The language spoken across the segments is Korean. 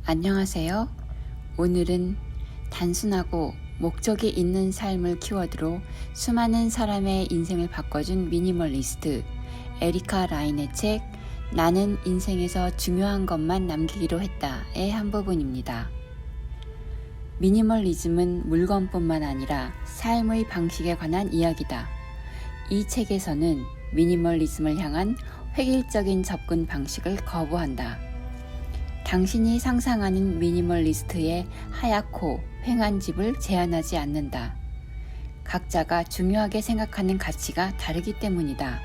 안녕하세요. 오늘은 단순하고 목적이 있는 삶을 키워드로 수많은 사람의 인생을 바꿔준 미니멀리스트 에리카 라인의 책 나는 인생에서 중요한 것만 남기기로 했다의 한 부분입니다. 미니멀리즘은 물건뿐만 아니라 삶의 방식에 관한 이야기다. 이 책에서는 미니멀리즘을 향한 획일적인 접근 방식을 거부한다. 당신이 상상하는 미니멀리스트의 하얗고 휑한 집을 제안하지 않는다. 각자가 중요하게 생각하는 가치가 다르기 때문이다.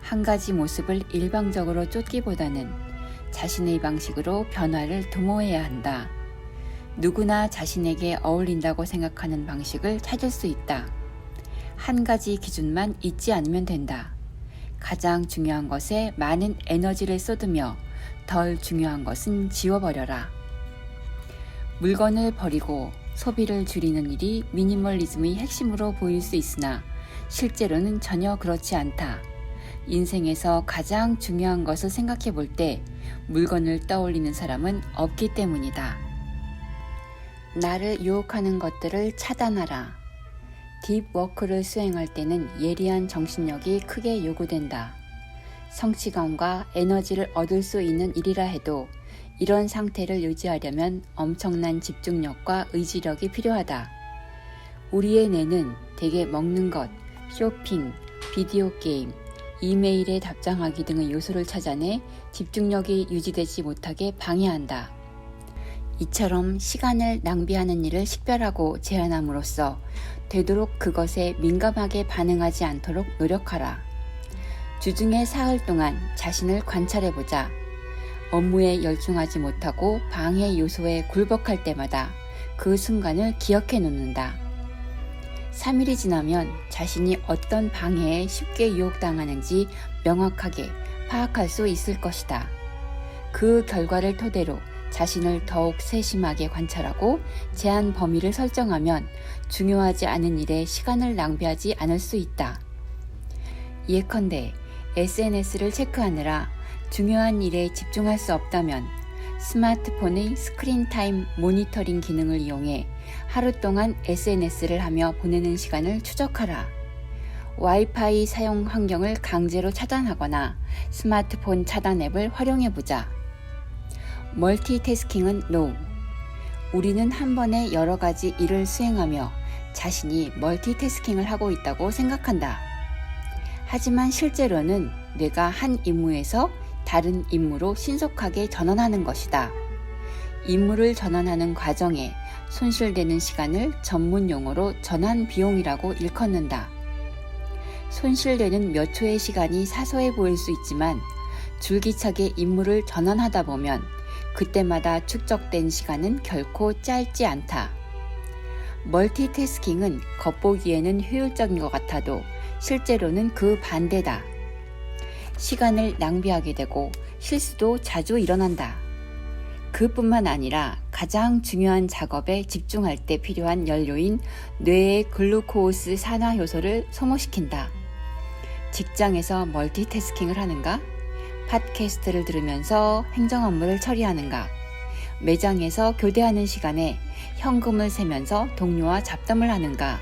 한 가지 모습을 일방적으로 쫓기보다는 자신의 방식으로 변화를 도모해야 한다. 누구나 자신에게 어울린다고 생각하는 방식을 찾을 수 있다. 한 가지 기준만 잊지 않으면 된다. 가장 중요한 것에 많은 에너지를 쏟으며 덜 중요한 것은 지워버려라. 물건을 버리고 소비를 줄이는 일이 미니멀리즘의 핵심으로 보일 수 있으나 실제로는 전혀 그렇지 않다. 인생에서 가장 중요한 것을 생각해 볼 때 물건을 떠올리는 사람은 없기 때문이다. 나를 유혹하는 것들을 차단하라. 딥워크를 수행할 때는 예리한 정신력이 크게 요구된다. 성취감과 에너지를 얻을 수 있는 일이라 해도 이런 상태를 유지하려면 엄청난 집중력과 의지력이 필요하다. 우리의 뇌는 대개 먹는 것, 쇼핑, 비디오 게임, 이메일에 답장하기 등의 요소를 찾아내 집중력이 유지되지 못하게 방해한다. 이처럼 시간을 낭비하는 일을 식별하고 제한함으로써 되도록 그것에 민감하게 반응하지 않도록 노력하라. 주중에 사흘 동안 자신을 관찰해보자. 업무에 열중하지 못하고 방해 요소에 굴복할 때마다 그 순간을 기억해 놓는다. 3일이 지나면 자신이 어떤 방해에 쉽게 유혹당하는지 명확하게 파악할 수 있을 것이다. 그 결과를 토대로 자신을 더욱 세심하게 관찰하고 제한 범위를 설정하면 중요하지 않은 일에 시간을 낭비하지 않을 수 있다. 예컨대 SNS를 체크하느라 중요한 일에 집중할 수 없다면 스마트폰의 스크린 타임 모니터링 기능을 이용해 하루 동안 SNS를 하며 보내는 시간을 추적하라. 와이파이 사용 환경을 강제로 차단하거나 스마트폰 차단 앱을 활용해보자. 멀티태스킹은 NO. 우리는 한 번에 여러 가지 일을 수행하며 자신이 멀티태스킹을 하고 있다고 생각한다. 하지만 실제로는 뇌가 한 임무에서 다른 임무로 신속하게 전환하는 것이다. 임무를 전환하는 과정에 손실되는 시간을 전문 용어로 전환 비용이라고 일컫는다. 손실되는 몇 초의 시간이 사소해 보일 수 있지만 줄기차게 임무를 전환하다 보면 그때마다 축적된 시간은 결코 짧지 않다. 멀티태스킹은 겉보기에는 효율적인 것 같아도 실제로는 그 반대다. 시간을 낭비하게 되고 실수도 자주 일어난다. 그뿐만 아니라 가장 중요한 작업에 집중할 때 필요한 연료인 뇌의 글루코스 산화 효소를 소모시킨다. 직장에서 멀티태스킹을 하는가? 팟캐스트를 들으면서 행정 업무를 처리하는가? 매장에서 교대하는 시간에 현금을 세면서 동료와 잡담을 하는가?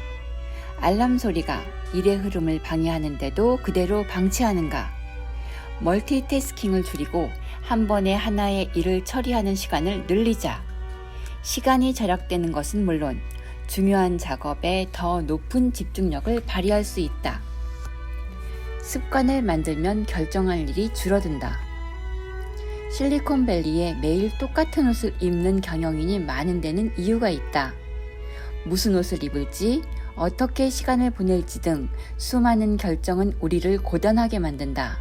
알람 소리가 일의 흐름을 방해하는데도 그대로 방치하는가? 멀티태스킹을 줄이고 한 번에 하나의 일을 처리하는 시간을 늘리자. 시간이 절약되는 것은 물론 중요한 작업에 더 높은 집중력을 발휘할 수 있다. 습관을 만들면 결정할 일이 줄어든다. 실리콘밸리에 매일 똑같은 옷을 입는 경영인이 많은 데는 이유가 있다. 무슨 옷을 입을지, 어떻게 시간을 보낼지 등 수많은 결정은 우리를 고단하게 만든다.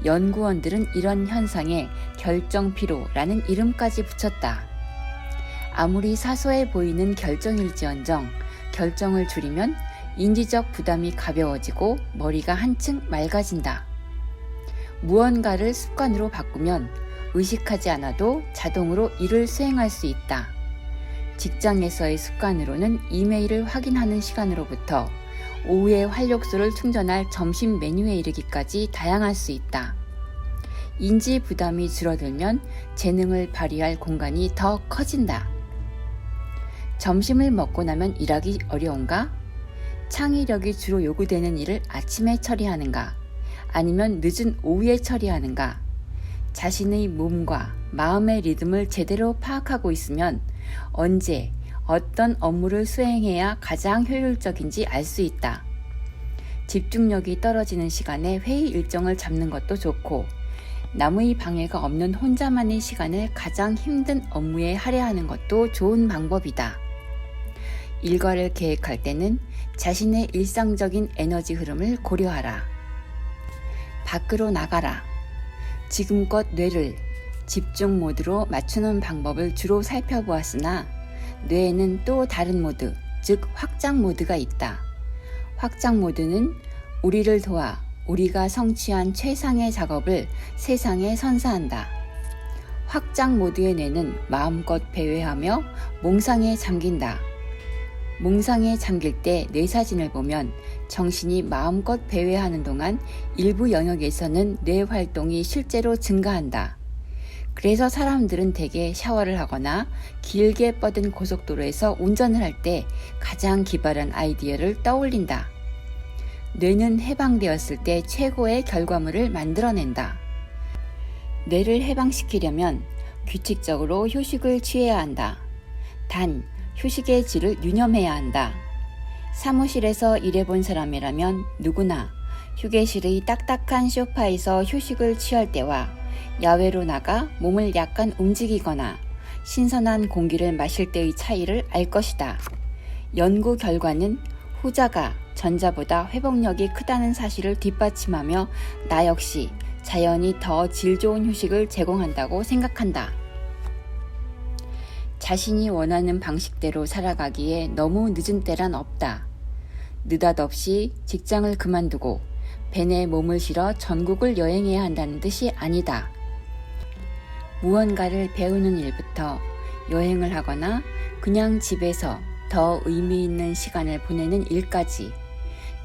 연구원들은 이런 현상에 결정 피로라는 이름까지 붙였다. 아무리 사소해 보이는 결정일지언정 결정을 줄이면 인지적 부담이 가벼워지고 머리가 한층 맑아진다. 무언가를 습관으로 바꾸면 의식하지 않아도 자동으로 일을 수행할 수 있다. 직장에서의 습관으로는 이메일을 확인하는 시간으로부터 오후에 활력소를 충전할 점심 메뉴에 이르기까지 다양할 수 있다. 인지 부담이 줄어들면 재능을 발휘할 공간이 더 커진다. 점심을 먹고 나면 일하기 어려운가? 창의력이 주로 요구되는 일을 아침에 처리하는가? 아니면 늦은 오후에 처리하는가? 자신의 몸과 마음의 리듬을 제대로 파악하고 있으면 언제 어떤 업무를 수행해야 가장 효율적인지 알 수 있다. 집중력이 떨어지는 시간에 회의 일정을 잡는 것도 좋고, 남의 방해가 없는 혼자만의 시간을 가장 힘든 업무에 할애하는 것도 좋은 방법이다. 일과를 계획할 때는 자신의 일상적인 에너지 흐름을 고려하라. 밖으로 나가라. 지금껏 뇌를 집중 모드로 맞추는 방법을 주로 살펴보았으나 뇌에는 또 다른 모드, 즉 확장 모드가 있다. 확장 모드는 우리를 도와 우리가 성취한 최상의 작업을 세상에 선사한다. 확장 모드의 뇌는 마음껏 배회하며 몽상에 잠긴다. 몽상에 잠길 때 뇌사진을 보면 정신이 마음껏 배회하는 동안 일부 영역에서는 뇌 활동이 실제로 증가한다. 그래서 사람들은 대개 샤워를 하거나 길게 뻗은 고속도로에서 운전을 할 때 가장 기발한 아이디어를 떠올린다. 뇌는 해방되었을 때 최고의 결과물을 만들어낸다. 뇌를 해방시키려면 규칙적으로 휴식을 취해야 한다. 단, 휴식의 질을 유념해야 한다. 사무실에서 일해본 사람이라면 누구나 휴게실의 딱딱한 소파에서 휴식을 취할 때와 야외로 나가 몸을 약간 움직이거나 신선한 공기를 마실 때의 차이를 알 것이다. 연구 결과는 후자가 전자보다 회복력이 크다는 사실을 뒷받침하며 나 역시 자연이 더 질 좋은 휴식을 제공한다고 생각한다. 자신이 원하는 방식대로 살아가기에 너무 늦은 때란 없다. 느닷없이 직장을 그만두고 벤에 몸을 실어 전국을 여행해야 한다는 뜻이 아니다. 무언가를 배우는 일부터 여행을 하거나 그냥 집에서 더 의미 있는 시간을 보내는 일까지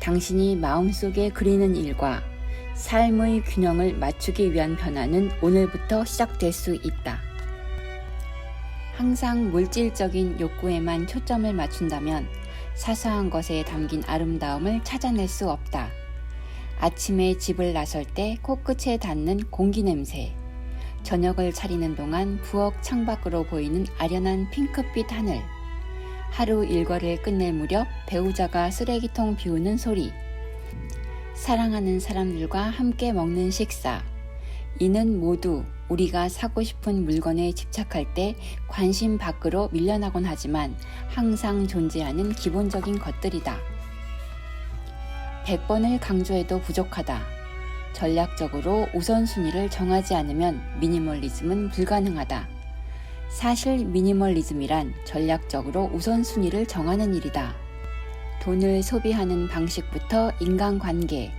당신이 마음속에 그리는 일과 삶의 균형을 맞추기 위한 변화는 오늘부터 시작될 수 있다. 항상 물질적인 욕구에만 초점을 맞춘다면 사소한 것에 담긴 아름다움을 찾아낼 수 없다. 아침에 집을 나설 때 코끝에 닿는 공기 냄새, 저녁을 차리는 동안 부엌 창밖으로 보이는 아련한 핑크빛 하늘, 하루 일과를 끝낼 무렵 배우자가 쓰레기통 비우는 소리, 사랑하는 사람들과 함께 먹는 식사, 이는 모두 우리가 사고 싶은 물건에 집착할 때 관심 밖으로 밀려나곤 하지만 항상 존재하는 기본적인 것들이다. 100번을 강조해도 부족하다. 전략적으로 우선순위를 정하지 않으면 미니멀리즘은 불가능하다. 사실 미니멀리즘이란 전략적으로 우선순위를 정하는 일이다. 돈을 소비하는 방식부터 인간관계,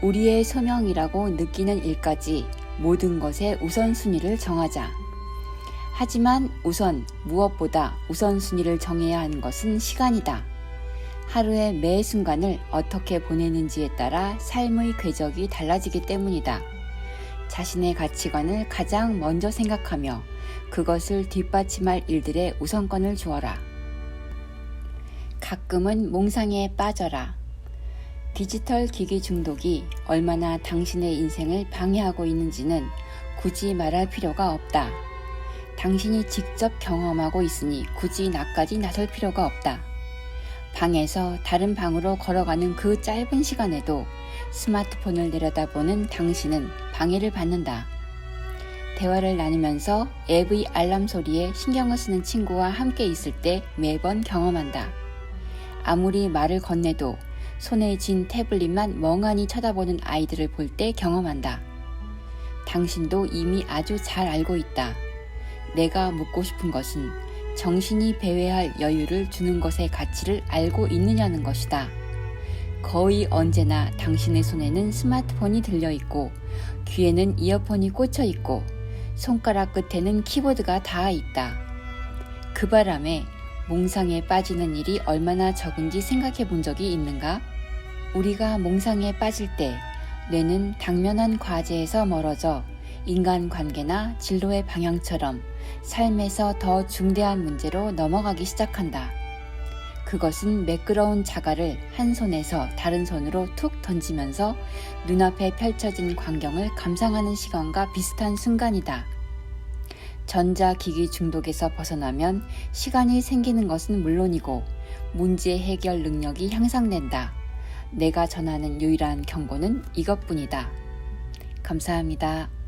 우리의 소명이라고 느끼는 일까지 모든 것에 우선순위를 정하자. 하지만 우선 무엇보다 우선순위를 정해야 하는 것은 시간이다. 하루의 매 순간을 어떻게 보내는지에 따라 삶의 궤적이 달라지기 때문이다. 자신의 가치관을 가장 먼저 생각하며 그것을 뒷받침할 일들에 우선권을 주어라. 가끔은 몽상에 빠져라. 디지털 기기 중독이 얼마나 당신의 인생을 방해하고 있는지는 굳이 말할 필요가 없다. 당신이 직접 경험하고 있으니 굳이 나까지 나설 필요가 없다. 방에서 다른 방으로 걸어가는 그 짧은 시간에도 스마트폰을 내려다보는 당신은 방해를 받는다. 대화를 나누면서 앱의 알람 소리에 신경을 쓰는 친구와 함께 있을 때 매번 경험한다. 아무리 말을 건네도 손에 쥔 태블릿만 멍하니 쳐다보는 아이들을 볼 때 경험한다. 당신도 이미 아주 잘 알고 있다. 내가 묻고 싶은 것은 정신이 배회할 여유를 주는 것의 가치를 알고 있느냐는 것이다. 거의 언제나 당신의 손에는 스마트폰이 들려있고 귀에는 이어폰이 꽂혀있고 손가락 끝에는 키보드가 닿아 있다. 그 바람에 몽상에 빠지는 일이 얼마나 적은지 생각해 본 적이 있는가? 우리가 몽상에 빠질 때 뇌는 당면한 과제에서 멀어져 인간관계나 진로의 방향처럼 삶에서 더 중대한 문제로 넘어가기 시작한다. 그것은 매끄러운 자갈을 한 손에서 다른 손으로 툭 던지면서 눈앞에 펼쳐진 광경을 감상하는 시간과 비슷한 순간이다. 전자기기 중독에서 벗어나면 시간이 생기는 것은 물론이고 문제 해결 능력이 향상된다. 내가 전하는 유일한 경고는 이것뿐이다. 감사합니다.